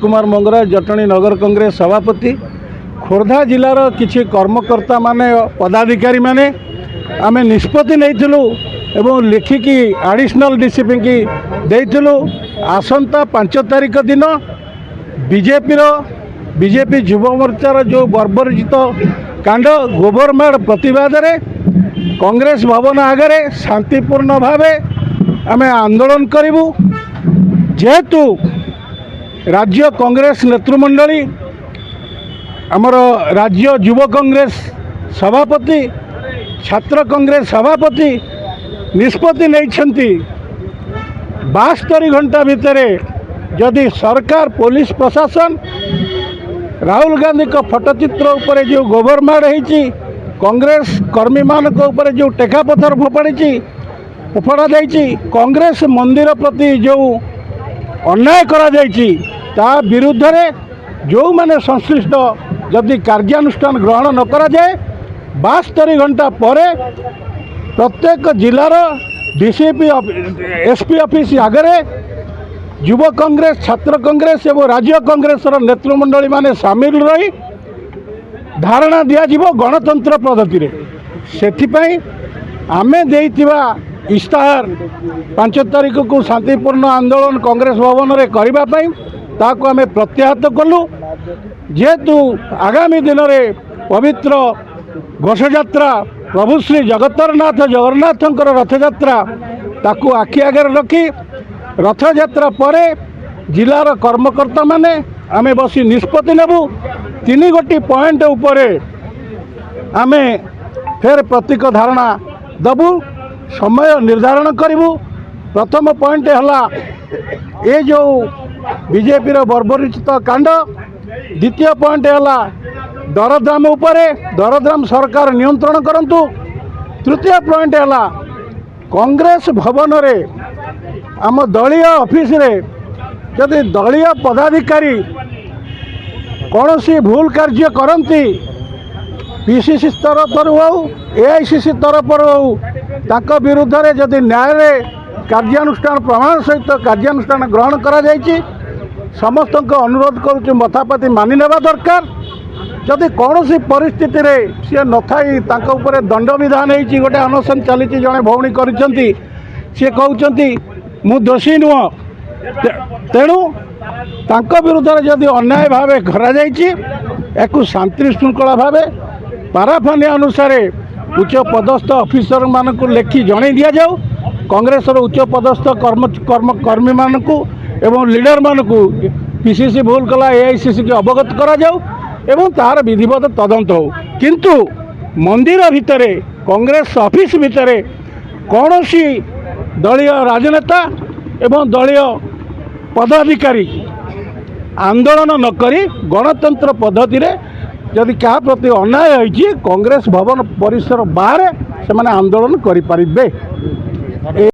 कुमार मंगराज जटणी नगर कांग्रेस सभापति खोर्धा जिलार किछि कर्मकर्ता माने पदाधिकारी माने आमे निष्पत्ति नैथिलु एवं लिखिकी एडिशनल डीसीपी की देइथिलु आसंता 5 तारिख दिन बीजेपी युव मोर्चार जो बर्बरचित कांड गोबरमाड़ प्रतिवाद रे कांग्रेस भवन आगे शांतिपूर्ण भावे आमे आंदोलन करिवु। जेहेतु राज्य कांग्रेस नेतृमंडली आमर राज्य युव कांग्रेस सभापति छात्र कांग्रेस सभापति निष्पत्ति नहीं 72 घंटा भितर जदि सरकार पुलिस प्रशासन राहुल गांधी का फोटोचित्र उपरे जो गोबरमाड़ होती कांग्रेस कर्मी मान ऊपर जो टेका पथर फोपड़ा जाइए कांग्रेस मंदिर प्रति जो अन्याय करा जाइए ता विरुद्ध रे जो माने संश्लिष्ट जदि कार्यानुष्ठान ग्रहण न करा जाए 72 घंटा पर प्रत्येक जिलार डीसीपी एसपी ऑफिस आगे युव कांग्रेस छात्र कांग्रेस एवं राज्य कांग्रेस नेतृमंडली माने सामिल रही धारणा दिया गणतंत्र पद्धति से आमे देइतिबा इस्ताहार 5 तारिख को शांतिपूर्ण आंदोलन कांग्रेस भवन में करने ताको आमे प्रत्याहत कलु। जेहेतु आगामी दिन में पवित्र घोषयात्रा प्रभु श्री जगतरनाथ जगन्नाथंकर रथयात्रा ताकू आखि आगे रखी रथयात्रा पर जिलार कर्मकर्ता माने आमे बसी निष्पत्ति नेबु 3 गोटी पॉइंट उपरे आमे फेर प्रतीक धारणा दबु समय निर्धारण करिवु। प्रथम पॉइंट है ये जो बीजेपी बर्बरचित कांड। द्वितीय पॉइंट है दरदाम उपरे दरदाम सरकार नियंत्रण करंतु। तृतीय पॉइंट है कांग्रेस भवन रे आम दलीय ऑफिस रे जदि दलीय पदाधिकारी कौन सी भूल कार्य करती पीसीसी तरफ हो एआईसीसी तरफ हो ताक विरुद्ध रे जदि न्याय रे कार्यानुष्ठान प्रमाण सहित कार्यानुष्ठान ग्रहण करा जाइछि समस्त अनुरोध करुछु मथापति मानि नेबा दरकार। जदि कौन सी परिस्थिति रे सी न थाई तांको ऊपर दंड विधान होइछि गोटे अनशन चली जड़े भौणी करिसेंती सी कहउचंती मु दोषी नुह तेणु तांको विरुद्ध रे जदि अन्याय भावे करा जाइछि एकु शांति श्रृंखला भावे पाराफानिया अनुसार उच्च पदस्थ ऑफिसर मानक लेखि जणै दिया जाऊ कांग्रेस उच्च पदस्थ कर्मी मानक एवं लीडर मानक पीसीसी भूल कला एआईसीसी की अवगत करा जाऊ एवं तार विधिवत तदंत हो। किंतु मंदिर भितर कांग्रेस ऑफिस भितर कौन सी दलीय राजनेता एवं दलीय पदाधिकारी आंदोलन न करी गणतंत्र पद्धति रे जदि क्या प्रति अन्याय होइछि कांग्रेस भवन परिसर बाहर से आंदोलन करि पारिबे।